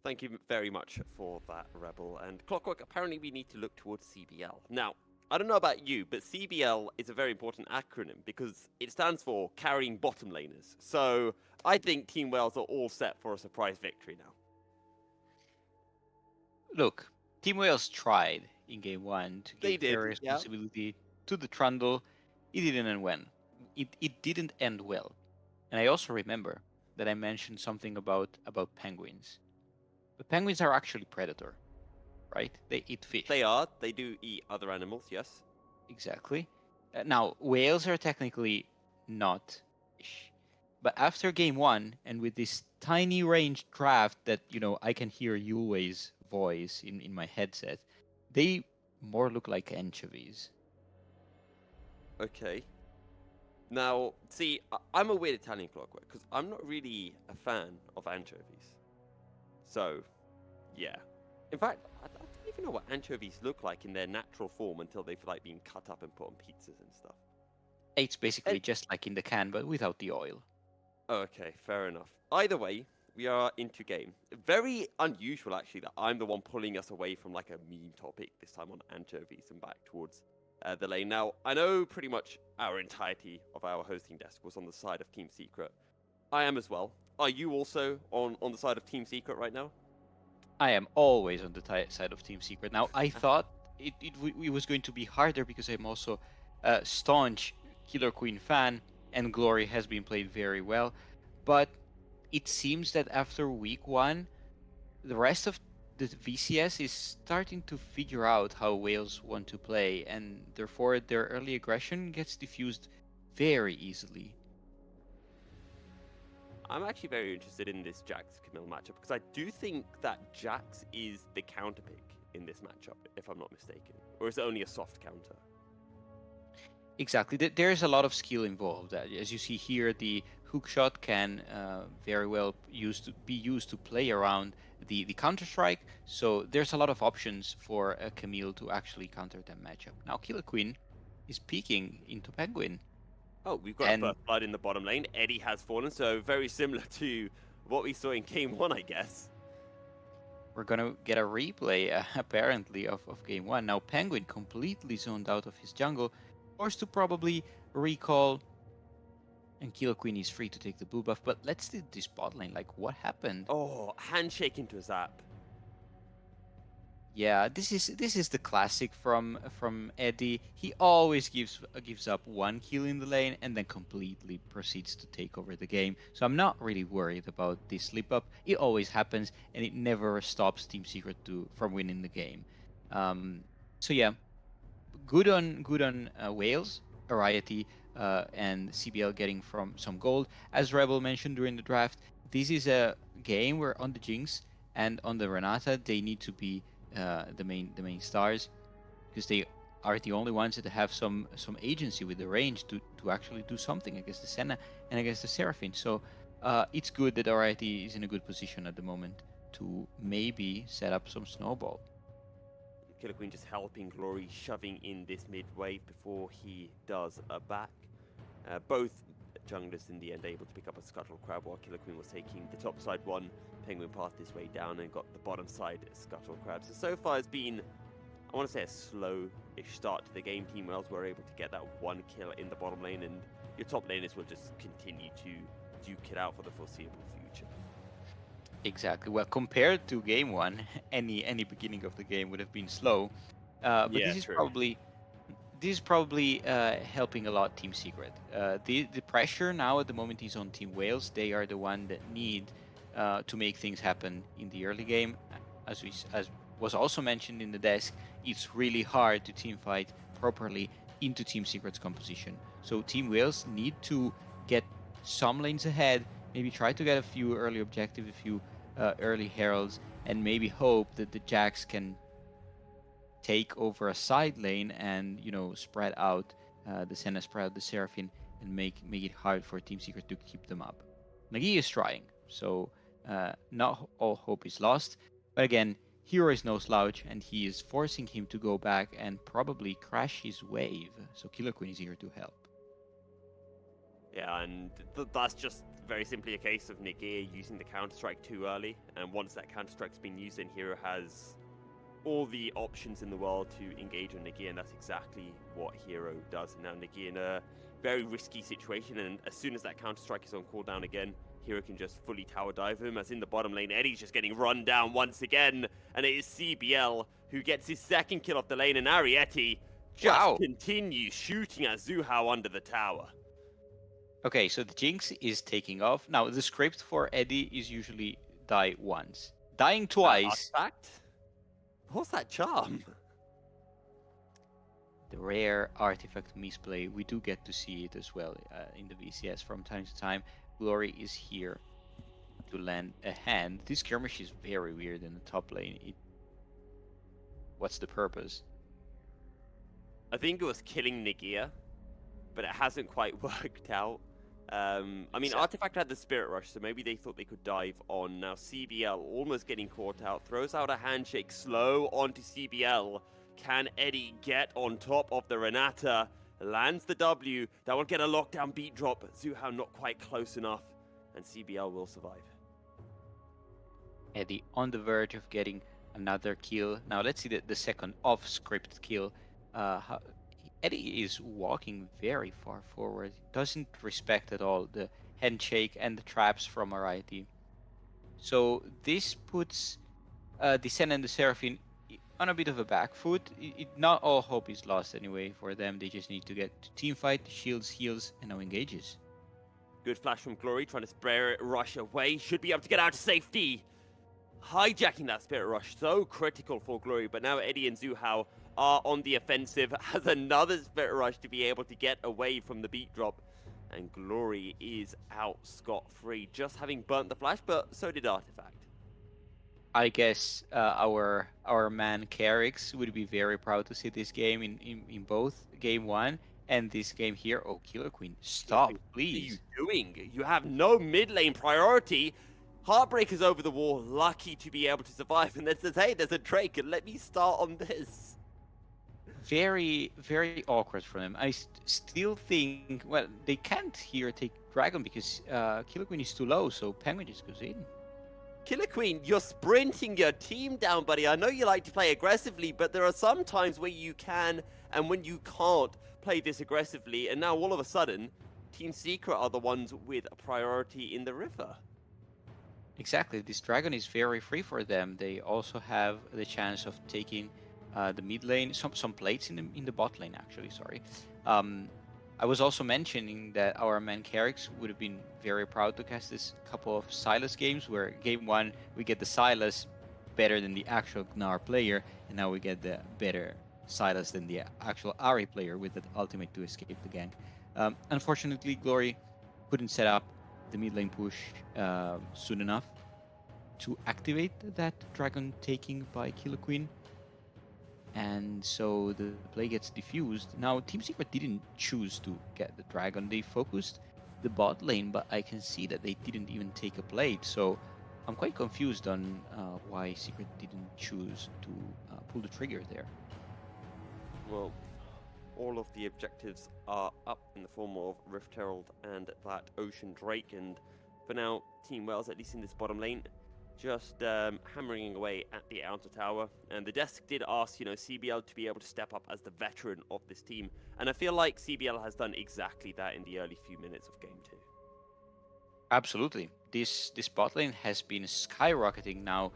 Thank you very much for that, Rebel. And Clockwork, apparently we need to look towards CBL. Now, I don't know about you, but CBL is a very important acronym because it stands for Carrying Bottom Laners. So I think Team Wales are all set for a surprise victory now. Look, Team Wales tried in game one to They give their did, yeah. responsibility to the Trundle. It didn't end well. It didn't end well. And I also remember that I mentioned something about penguins. But penguins are actually predator, right? They eat They fish. are. They do eat other animals, yes. Exactly. Now, whales are technically not fish. But after game one, and with this tiny range draft that, I can hear Yulei's voice in my headset, they more look like anchovies. Okay. Now, see, I'm a weird Italian Clockwork because I'm not really a fan of anchovies. So, yeah. In fact, I don't even know what anchovies look like in their natural form until they've like been cut up and put on pizzas and stuff. It's basically And just like in the can, but without the oil. okay, fair enough. Either way, we are into game. Very unusual actually that I'm the one pulling us away from like a meme topic this time on anchovies and back towards the lane. Now, I know pretty much our entirety of our hosting desk was on the side of Team Secret. I am as well. Are you also on the side of Team Secret right now? I am always on the side of Team Secret. Now, I thought it was going to be harder because I'm also a staunch Killer Queen fan, and Glory has been played very well. But it seems that after week one, the rest of the VCS is starting to figure out how Wales want to play, and therefore their early aggression gets diffused very easily. I'm actually very interested in this Jax Camille matchup because I do think that Jax is the counter pick in this matchup, if I'm not mistaken. Or is it only a soft counter? Exactly. There's a lot of skill involved. As you see here, the hook shot can very well be used to play around the counter strike. So there's a lot of options for Camille to actually counter that matchup. Now, Killer Queen is peeking into Penguin, Oh, we've got a and first blood in the bottom lane. Eddie has fallen, so very similar to what we saw in game one, I guess. we're gonna get a replay apparently of game one. Now, Penguin completely zoned out of his jungle, forced to probably recall, and Killer Queen is free to take the blue buff. But let's do this bot lane. Like, what happened? Oh, handshake into a zap. Yeah, this is the classic from Eddie. He always gives up one kill in the lane and then completely proceeds to take over the game. So I'm not really worried about this slip up. It always happens and it never stops Team Secret from winning the game. Um, so yeah, good on Wales, Variety, and CBL getting from some gold. As Rebel mentioned during the draft, this is a game where on the Jinx and on the Renata they need to be the main stars because they are the only ones that have some agency with the range to actually do something against the Senna and against the Seraphine. So it's good that Variety is in a good position at the moment to maybe set up some snowball. Killer Queen just helping Glory, shoving in this mid wave before he does a back. Both junglers in the end able to pick up a Scuttle Crab while Killer Queen was taking the top side one. Penguin passed his way down and got the bottom side Scuttle Crab. So far it's been, I want to say, a slow-ish start to the game. Team Wales were able to get that one kill in the bottom lane, and your top laners will just continue to duke it out for the foreseeable future. Exactly. Well, compared to game one, any beginning of the game would have been slow. But Yeah, this is true. probably helping a lot Team Secret. The pressure now at the moment is on Team Wales. They are the one that need to make things happen in the early game. As was also mentioned in the desk, it's really hard to team fight properly into Team Secret's composition. So Team Wales need to get some lanes ahead, maybe try to get a few early objectives, a few early heralds, and maybe hope that the Jacks can take over a side lane and spread out the Senna, spread out the Seraphine, and make it hard for Team Secret to keep them up. McGee is trying, so not all hope is lost. But again, Hero is no slouch, and he is forcing him to go back and probably crash his wave. So Killer Queen is here to help. Yeah, and that's just very simply a case of Nigeria using the counter-strike too early, and once that counter-strike's been used, then Hero has all the options in the world to engage on Nigeria, and that's exactly what Hero does. And now Nigeria in a very risky situation, and as soon as that counter-strike is on cooldown again, Hero can just fully tower dive him, as in the bottom lane, Eddie's just getting run down once again, and it is CBL who gets his second kill off the lane, and Ariete just Wow. continues shooting at Zuhao under the tower. Okay, so the Jinx is taking off. Now, the script for Eddie is usually die once. Dying twice, Artifact? What's that charm? the rare artifact misplay, we do get to see it as well in the VCS from time to time. Glory is here to lend a hand. This skirmish is very weird in the top lane. What's the purpose? I think it was killing Nigeria, but it hasn't quite worked out. I mean, Artifact had the Spirit Rush, so maybe they thought they could dive on. Now CBL almost getting caught out, throws out a handshake slow onto CBL. Can Eddie get on top of the Renata? Lands the W. That will get a lockdown beat drop. Zuhao not quite close enough, and CBL will survive. Eddie on the verge of getting another kill. Now let's see the second off-script kill. Eddie is walking very far forward. Doesn't respect at all the handshake and the traps from Ariete. So this puts the Sen and the Seraphine on a bit of a back foot. Not all hope is lost anyway for them. They just need to get to team fight, shields, heals, and now engages. Good flash from Glory, trying to Spirit Rush away. Should be able to get out to safety. Hijacking that Spirit Rush, so critical for Glory. But now Eddie and Zuhao are on the offensive. Has another Spirit Rush to be able to get away from the beat drop. And Glory is out scot-free, just having burnt the flash, but so did Artifact. I guess our man Carix would be very proud to see this game in both game 1 and this game here. Oh, Killer Queen, stop, please. What are you doing? You have no mid lane priority. Heartbreaker's over the wall, lucky to be able to survive, and then says, hey, there's a Drake, and let me start on this. Very, very awkward for them. I still think, well, they can't here take Dragon because Killer Queen is too low, so Penguin just goes in. Killer Queen, you're sprinting your team down, buddy. I know you like to play aggressively, but there are some times where you can and when you can't play this aggressively, and now all of a sudden, Team Secret are the ones with a priority in the river. Exactly, this Dragon is very free for them. They also have the chance of taking the mid lane, some plates in the bot lane actually. Sorry, I was also mentioning that our man Carix would have been very proud to cast this couple of Sylas games, where game 1 we get the Sylas better than the actual Gnar player, and now we get the better Sylas than the actual Ahri player with the ultimate to escape the gank. Unfortunately, Glory couldn't set up the mid lane push soon enough to activate that Dragon taking by Killer Queen. And so the play gets diffused. Now Team Secret didn't choose to get the Dragon. They focused the bot lane, but I can see that they didn't even take a plate. So I'm quite confused on why Secret didn't choose to pull the trigger there. Well, all of the objectives are up in the form of Rift Herald and that Ocean Drake, and for now, Team Wales, at least in this bottom lane, just hammering away at the outer tower. And the desk did ask, CBL to be able to step up as the veteran of this team, and I feel like CBL has done exactly that in the early few minutes of Game 2. Absolutely. This bot lane has been skyrocketing now.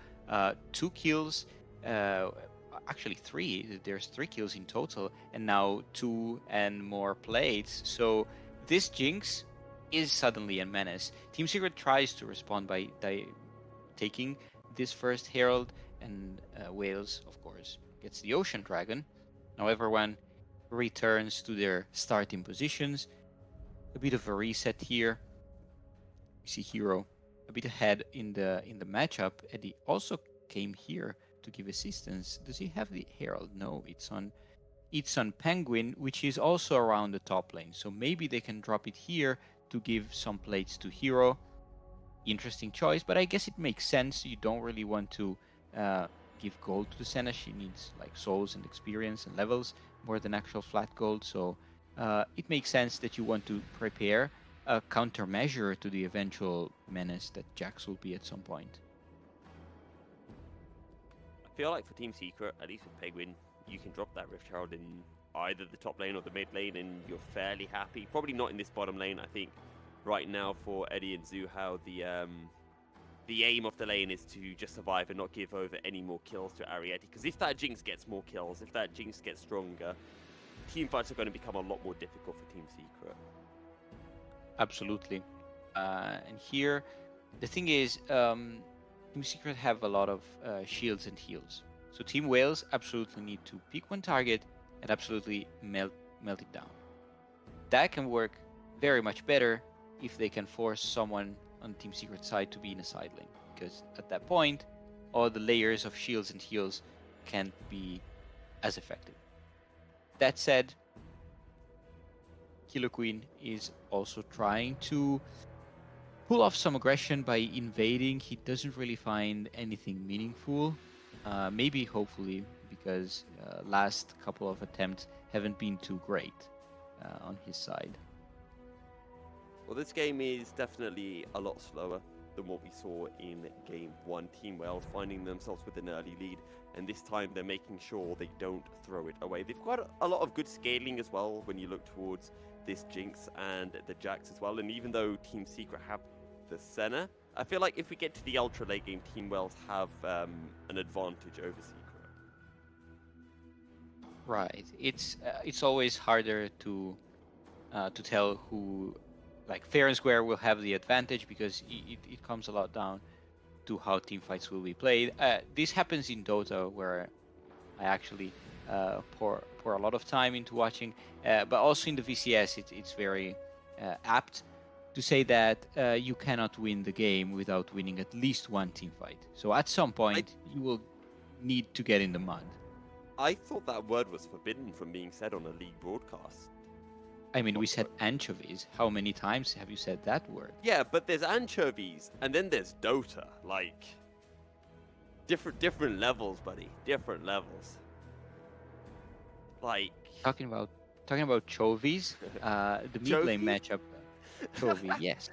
2 kills, actually 3. There's 3 kills in total, and now 2 and more plates. So this Jinx is suddenly a menace. Team Secret tries to respond by taking this first Herald, and Wales, of course, gets the Ocean Dragon. Now everyone returns to their starting positions. A bit of a reset here. We see Hero a bit ahead in the matchup. Eddie also came here to give assistance. Does he have the Herald? No, it's on Penguin, which is also around the top lane. So maybe they can drop it here to give some plates to Hero. Interesting choice, but I guess it makes sense. You don't really want to give gold to Senna. She needs like souls and experience and levels more than actual flat gold. So it makes sense that you want to prepare a countermeasure to the eventual menace that Jax will be at some point. I feel like for Team Secret, at least with Penguin, you can drop that Rift Herald in either the top lane or the mid lane, and you're fairly happy. Probably not in this bottom lane. I think right now for Eddie and Zoo, how the aim of the lane is to just survive and not give over any more kills to Ariete. Because if that Jinx gets more kills, if that Jinx gets stronger, team fights are going to become a lot more difficult for Team Secret. Absolutely. And here, the thing is, Team Secret have a lot of shields and heals. So Team Wales absolutely need to pick one target and absolutely melt it down. That can work very much better if they can force someone on Team Secret side to be in a side lane, because at that point, all the layers of shields and heals can't be as effective. That said, Killer Queen is also trying to pull off some aggression by invading. He doesn't really find anything meaningful. Maybe, hopefully, because last couple of attempts haven't been too great on his side. Well, this game is definitely a lot slower than what we saw in Game 1. Team Wales finding themselves with an early lead, and this time they're making sure they don't throw it away. They've got a lot of good scaling as well when you look towards this Jinx and the Jax as well, and even though Team Secret have the Senna, I feel like if we get to the ultra late game, Team Wales have an advantage over Secret. Right. It's always harder to tell who, like fair and square, will have the advantage, because it comes a lot down to how team fights will be played. This happens in Dota, where I actually pour a lot of time into watching, but also in the VCS, it's very apt to say that you cannot win the game without winning at least one team fight. So at some point, you will need to get in the mud. I thought that word was forbidden from being said on a league broadcast. I mean, we said anchovies. How many times have you said that word? Yeah, but there's anchovies, and then there's Dota. Like, different levels, buddy. Different levels. Like talking about chovies, the mid lane matchup. Chovy, yes,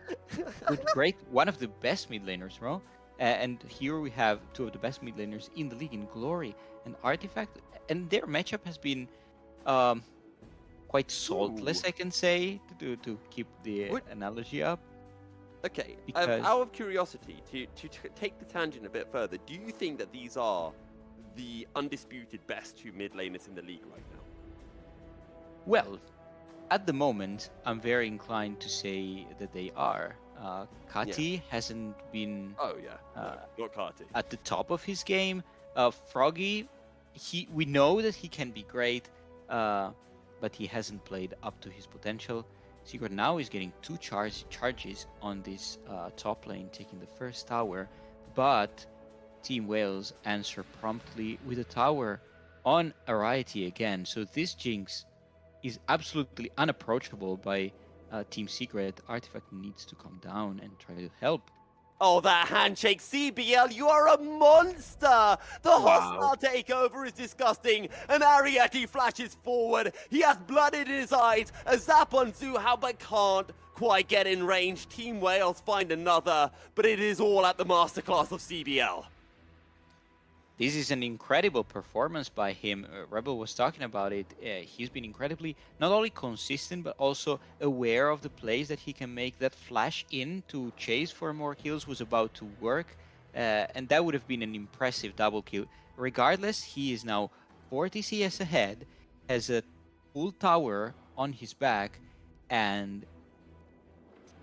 good, great, one of the best mid laners, bro. And here we have two of the best mid laners in the league, in Glory and Artifact, and their matchup has been quite saltless, I can say, to keep the analogy up. Okay, out of curiosity, to take the tangent a bit further, do you think that these are the undisputed best two mid laners in the league right now? Well, at the moment, I'm very inclined to say that they are. Kati hasn't been not Kati. At the top of his game. Froggy, we know that he can be great, but he hasn't played up to his potential. Secret now is getting two charges on this top lane, taking the first tower, but Team Wales answer promptly with a tower on Ariete again. So this Jinx is absolutely unapproachable by Team Secret. Artifact needs to come down and try to help. Oh, that handshake, CBL, you are a monster! The hostile takeover is disgusting, and Ariete flashes forward. He has blood in his eyes, a zap on Zuhao, but can't quite get in range. Team Wales find another, but it is all at the masterclass of CBL. This is an incredible performance by him. Rebel was talking about it. He's been incredibly not only consistent, but also aware of the plays that he can make. That flash in to chase for more kills was about to work, and that would have been an impressive double kill. Regardless, he is now 40 CS ahead, has a full tower on his back, and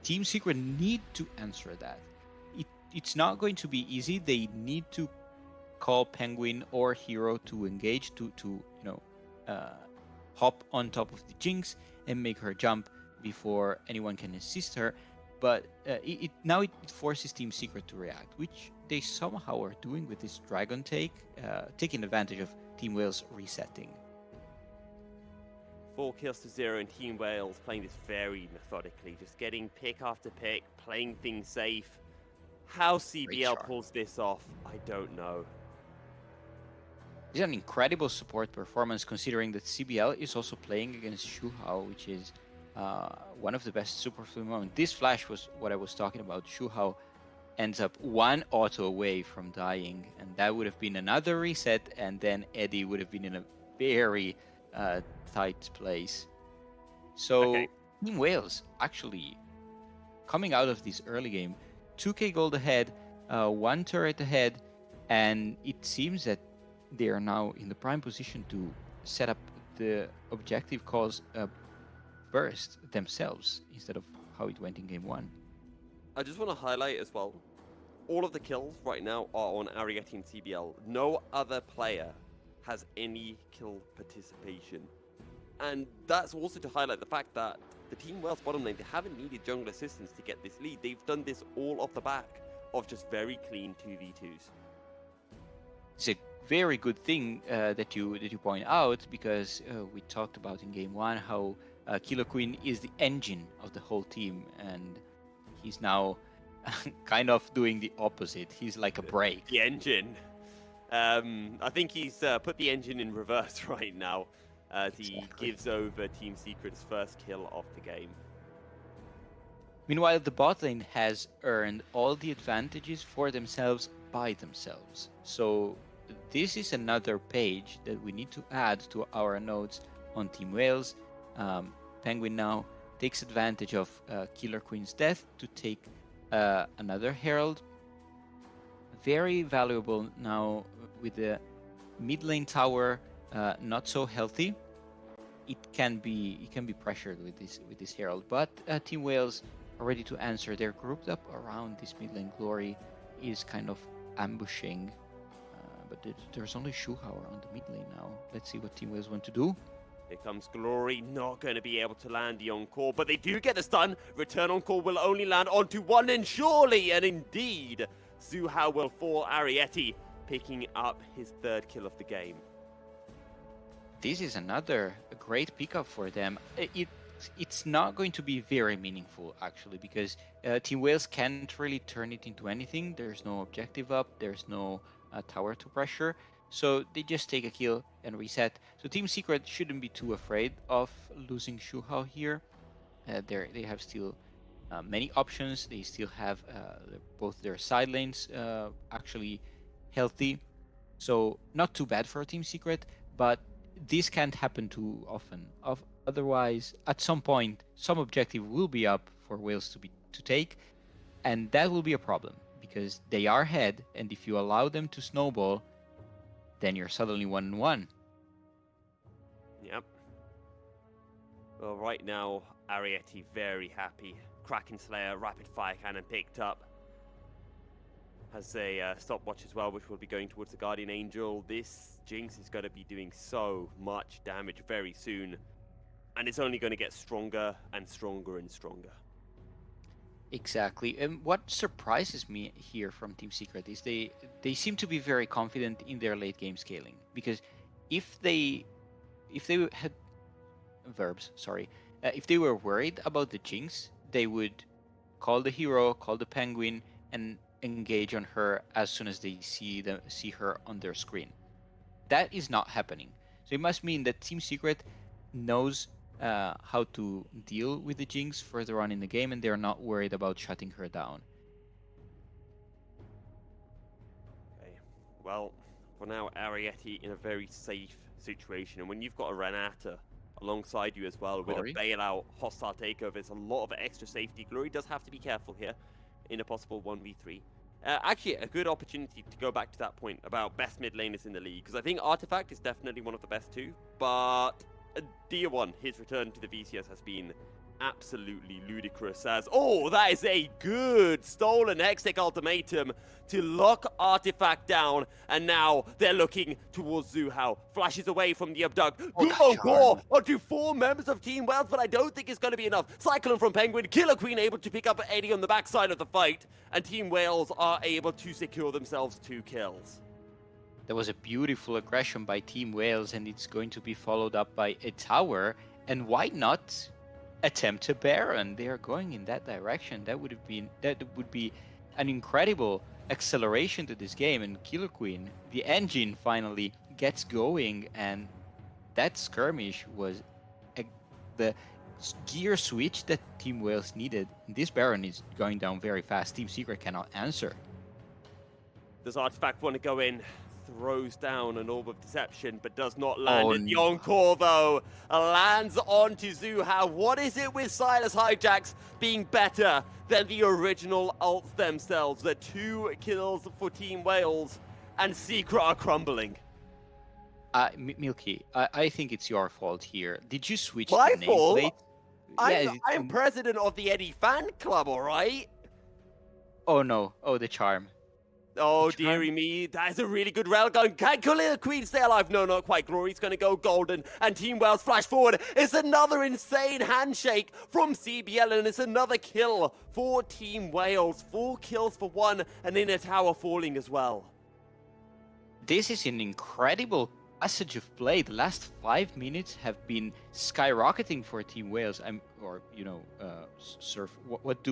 Team Secret need to answer that. It's not going to be easy. They need to call Penguin or Hero to engage, to hop on top of the Jinx and make her jump before anyone can assist her. But now it forces Team Secret to react, which they somehow are doing with this Dragon take, taking advantage of Team Wales resetting. 4 kills to 0, and Team Wales playing this very methodically, just getting pick after pick, playing things safe. How CBL pulls this off, I don't know. It's an incredible support performance, considering that CBL is also playing against Shuhao, which is one of the best super free moments. This flash was what I was talking about. Shuhao ends up one auto away from dying, and that would have been another reset, and then Eddie would have been in a very tight place. So Okay. Team Wales actually coming out of this early game, 2k gold ahead, one turret ahead, and it seems that they are now in the prime position to set up the objective calls first themselves instead of how it went in game one. I just want to highlight as well, all of the kills right now are on Ariete and CBL. No other player has any kill participation. And that's also to highlight the fact that the Team Wales bottom lane, they haven't needed jungle assistance to get this lead. They've done this all off the back of just very clean 2v2s. It's a very good thing that you point out, because we talked about in game one how Killer Queen is the engine of the whole team, and he's now kind of doing the opposite. He's like a brake. The engine. I think he's put the engine in reverse right now as he gives over Team Secret's first kill of the game. Meanwhile, the bot lane has earned all the advantages for themselves by themselves. So this is another page that we need to add to our notes on Team Wales. Penguin now takes advantage of Killer Queen's death to take another Herald. Very valuable now with the mid lane tower not so healthy. It can be pressured with this Herald, but Team Wales are ready to answer. They're grouped up around this mid lane. Glory is kind of ambushing, but there's only Shuhao around the mid lane now. Let's see what Team Wales want to do. Here comes Glory, not going to be able to land the on-call, but they do get the stun. Return on-call will only land onto one, and surely, and indeed, Zuhao will fall. Ariete picking up his third kill of the game. This is another great pickup for them. It's not going to be very meaningful, actually, because Team Wales can't really turn it into anything. There's no objective up, there's no tower to pressure, so they just take a kill and reset. So Team Secret shouldn't be too afraid of losing Shuhao here. They have still many options. They still have both their side lanes actually healthy, so not too bad for Team Secret, but this can't happen too often. Otherwise, at some point, some objective will be up for Wales to take, and that will be a problem because they are ahead, and if you allow them to snowball, then you're suddenly 1-1. Yep. Well, right now, Ariete very happy. Kraken Slayer, Rapid Fire Cannon picked up. Has a stopwatch as well, which will be going towards the Guardian Angel. This Jinx is going to be doing so much damage very soon. And it's only going to get stronger and stronger and stronger. Exactly. And what surprises me here from Team Secret is they seem to be very confident in their late game scaling. Because if they had verbs, sorry, if they were worried about the Jinx, they would call the hero, call the Penguin, and engage on her as soon as they see her on their screen. That is not happening. So it must mean that Team Secret knows how to deal with the Jinx further on in the game, and they're not worried about shutting her down. Okay. Well, for now, Ariete in a very safe situation, and when you've got a Renata alongside you as well with a bailout hostile takeover, it's a lot of extra safety. Glory does have to be careful here in a possible 1v3. Actually, a good opportunity to go back to that point about best mid laners in the league, because I think Artifact is definitely one of the best too, but Dia 1, his return to the VCS has been absolutely ludicrous as... Oh, that is a good stolen Hextech ultimatum to lock Artifact down, and now they're looking towards Zuhao. Flashes away from the abduct. Good on onto 4 members of Team Wales, but I don't think it's going to be enough. Cyclone from Penguin, Killer Queen able to pick up Eddie on the backside of the fight, and Team Wales are able to secure themselves 2 kills. There was a beautiful aggression by Team Wales, and it's going to be followed up by a tower. And why not attempt a Baron? They are going in that direction. That would be an incredible acceleration to this game. And Killer Queen, the engine, finally gets going, and that skirmish was gear switch that Team Wales needed. This Baron is going down very fast. Team Secret cannot answer. Does Artifact want to go in? Throws down an Orb of Deception, but does not land Oh, it. The no. Encore, though, lands onto Zuhao. What is it with Silas Hijacks being better than the original ults themselves? The 2 kills for Team Wales, and Secret are crumbling. Milky, I think it's your fault here. Did you switch My the fault? nameplate? I'm president of the Eddie fan club, all right? Oh no! Oh, the charm. Oh, The charm? dearie me, that is a really good rail going. Can Khalil Queen stay alive? No, not quite. Glory's going to go golden, and Team Wales flash forward. It's another insane handshake from CBL, and it's another kill for Team Wales. 4 kills for 1, and in a tower falling as well. This is an incredible passage of play. The last 5 minutes have been skyrocketing for Team Wales. Surf. What's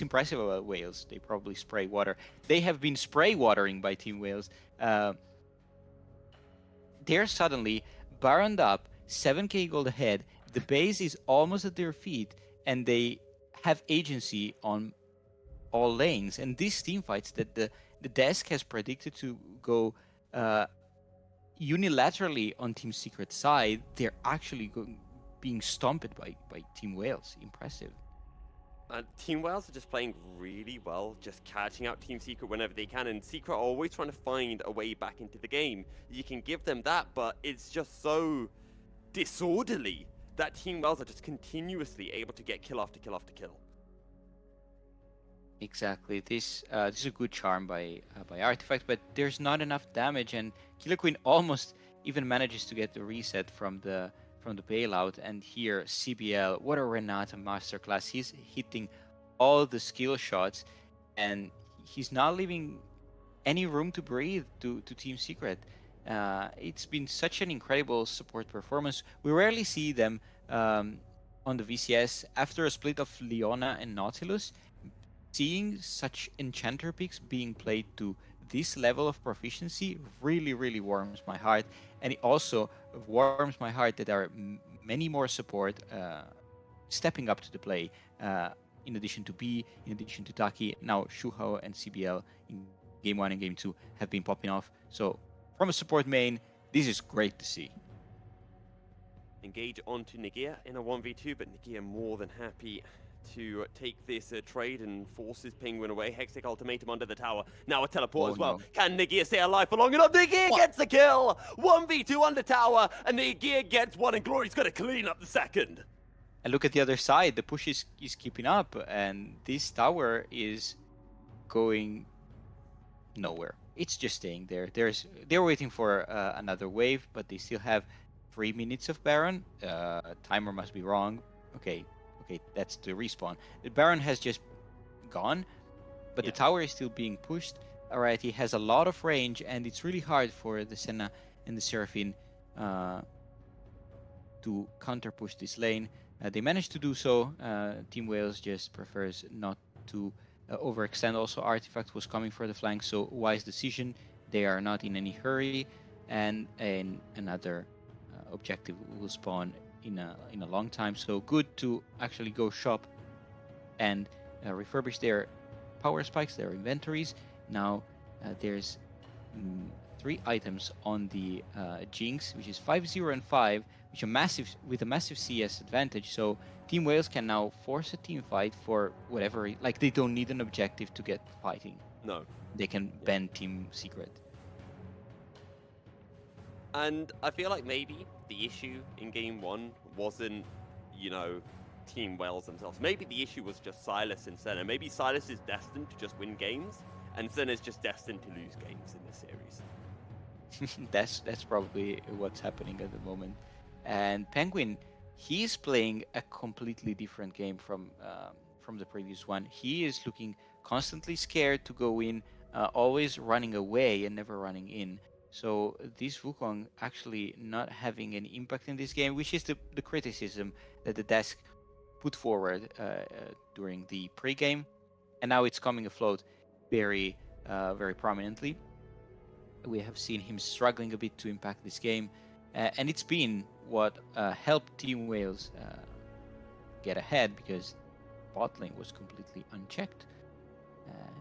impressive about Wales? They probably spray water. They have been spray watering by Team Wales. They're suddenly baroned up, 7k gold ahead. The base is almost at their feet, and they have agency on all lanes. And these team fights that the desk has predicted to go unilaterally on Team Secret side, they're actually being stomped by Team Wales. Impressive. Team Wales are just playing really well, just catching out Team Secret whenever they can, and Secret are always trying to find a way back into the game. You can give them that, but it's just so disorderly that Team Wales are just continuously able to get kill after kill after kill. Exactly. This is a good charm by Artifact, but there's not enough damage, and Killer Queen almost even manages to get the reset from the bailout. And here CBL, what a Renata masterclass! He's hitting all the skill shots, and he's not leaving any room to breathe to Team Secret. It's been such an incredible support performance. We rarely see them on the VCS after a split of Leona and Nautilus. Seeing such enchanter picks being played to this level of proficiency really warms my heart, and it also warms my heart that there are many more support stepping up to the play, in addition to B, in addition to Taki. Now Shuhao and CBL in game 1 and game 2 have been popping off, so from a support main, this is great to see. Engage onto Nagia in a 1v2, but Nagia more than happy to take this trade and force his Penguin away. Hextech ultimatum under the tower. Now a teleport as well. No. Can Nagia stay alive for long enough? Nagia gets the kill! 1v2 under tower, and Nagia gets 1, and Glory's going to clean up the second. And look at the other side. The push is keeping up, and this tower is going nowhere. It's just staying there. They're waiting for another wave, but they still have 3 minutes of Baron. Timer must be wrong. Okay, that's the respawn. The Baron has just gone, but the tower is still being pushed. Alright, he has a lot of range, and it's really hard for the Senna and the Seraphine to counter push this lane. They managed to do so. Team Wales just prefers not to overextend. Also, Artifact was coming for the flank, so wise decision. They are not in any hurry, and another objective will spawn in a long time. So good to actually go shop and refurbish their power spikes, their inventories. Now there's 3 items on the Jinx, which is 5-0 and 5, which are with a massive CS advantage. So Team Wales can now force a team fight for whatever. Like, they don't need an objective to get fighting. No, they can bend Team Secret. And I feel like maybe the issue in game 1 wasn't, Team Wales themselves. Maybe the issue was just Silas and Senna. Maybe Silas is destined to just win games, and Senna is just destined to lose games in this series. That's probably what's happening at the moment. And Penguin, he's playing a completely different game from the previous one. He is looking constantly scared to go in, always running away and never running in. So this Wukong actually not having any impact in this game, which is the criticism that the desk put forward during the pre-game, and now it's coming afloat very prominently. We have seen him struggling a bit to impact this game, and it's been what helped Team Wales get ahead, because bot lane was completely unchecked.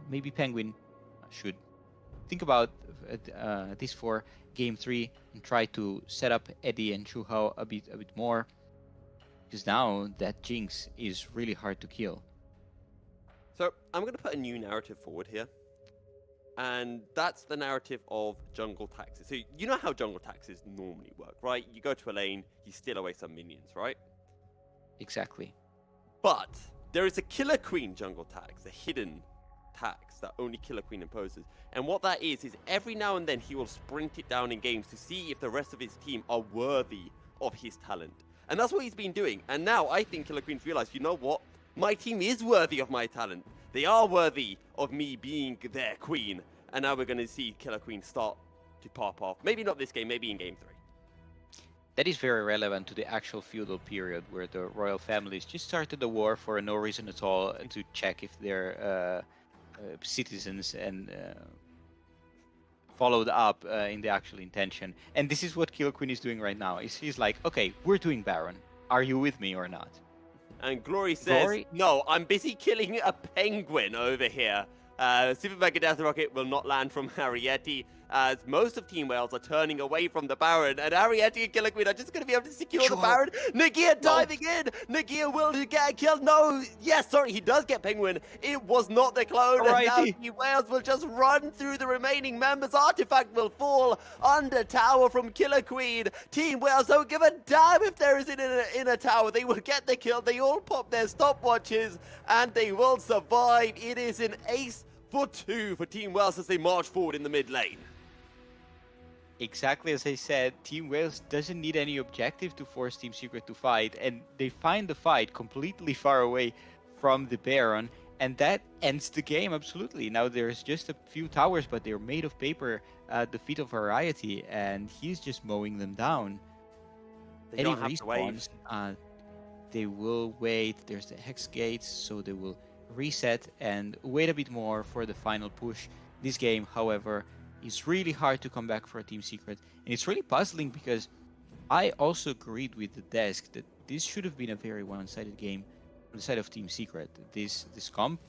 Maybe Penguin should think about this for Game 3 and try to set up Eddie and Shuhao a bit more, because now that Jinx is really hard to kill. So I'm going to put a new narrative forward here, and that's the narrative of jungle taxes. So you know how jungle taxes normally work, right? You go to a lane, you steal away some minions, right? Exactly. But there is a Killer Queen jungle tax, a hidden tax that only Killer Queen imposes. And what that is every now and then he will sprint it down in games to see if the rest of his team are worthy of his talent. And that's what he's been doing. And now I think Killer Queen's realized, you know what? My team is worthy of my talent. They are worthy of me being their queen. And now we're going to see Killer Queen start to pop off. Maybe not this game, maybe in Game 3. That is very relevant to the actual feudal period, where the royal families just started a war for no reason at all to check if their citizens and followed up in the actual intention. And this is what Killer Queen is doing right now. He's like, okay, we're doing Baron. Are you with me or not? And Glory says, no, I'm busy killing a penguin over here. Super Mega Death Rocket will not land from Ariete, as most of Team Wales are turning away from the Baron, and Ariete and Killer Queen are just going to be able to secure the Baron. Nagia diving in! Nagia will get killed. No! Yes, sorry, he does get Penguin. It was not the clone, and now Team Wales will just run through the remaining members. Artifact will fall under tower from Killer Queen. Team Wales don't give a damn if there is in a tower. They will get the kill. They all pop their stopwatches, and they will survive. It is an ace for 2 for Team Wales as they march forward in the mid lane. Exactly as I said, Team Wales doesn't need any objective to force Team Secret to fight, and they find the fight completely far away from the Baron, and that ends the game, absolutely. Now there's just a few towers, but they're made of paper at the feet of Variety, and he's just mowing them down. They don't have to wait. They will wait. There's the Hex Gates, so they will reset and wait a bit more for the final push. This game, however, is really hard to come back for Team Secret, and it's really puzzling because I also agreed with the desk that this should have been a very one-sided game on the side of Team Secret. This comp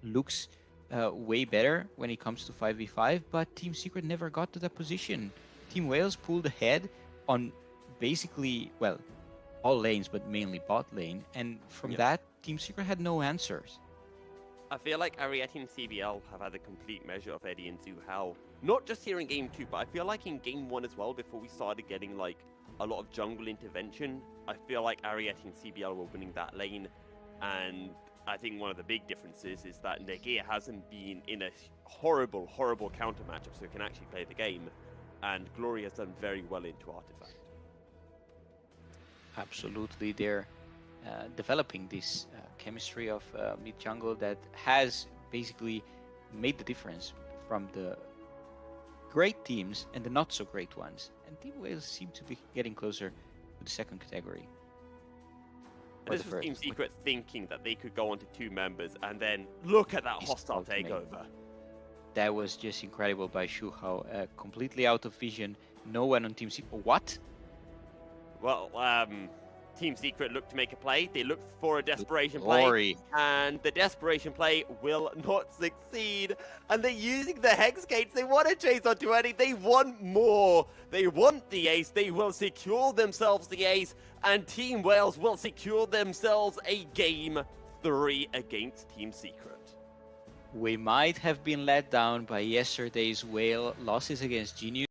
looks way better when it comes to 5v5, but Team Secret never got to that position. Team Wales pulled ahead on basically, well, all lanes, but mainly bot lane, and from that, Team Secret had no answers. I feel like Ariete and CBL have had a complete measure of Eddie and Zuhao. Not just here in Game 2, but I feel like in Game 1 as well, before we started getting like a lot of jungle intervention, I feel like Ariete and CBL were winning that lane. And I think one of the big differences is that Nagia hasn't been in a horrible counter matchup, so he can actually play the game. And Glory has done very well into Artifact. Absolutely, they're developing this chemistry of mid jungle that has basically made the difference from the great teams and the not so great ones. And Team Wales seem to be getting closer to the second category. This was Team Secret thinking that they could go on to 2 members, and then look at that hostile takeover. That was just incredible by Shuhao. Completely out of vision. No one on Team Secret. What? Well, Team Secret looked to make a play. They looked for a desperation play, and the desperation play will not succeed. And they're using the Hex Gates. They want to chase onto Eddie. They want more. They want the ace. They will secure themselves the ace, and Team Wales will secure themselves a Game 3 against Team Secret. We might have been let down by yesterday's Whale losses against Genius.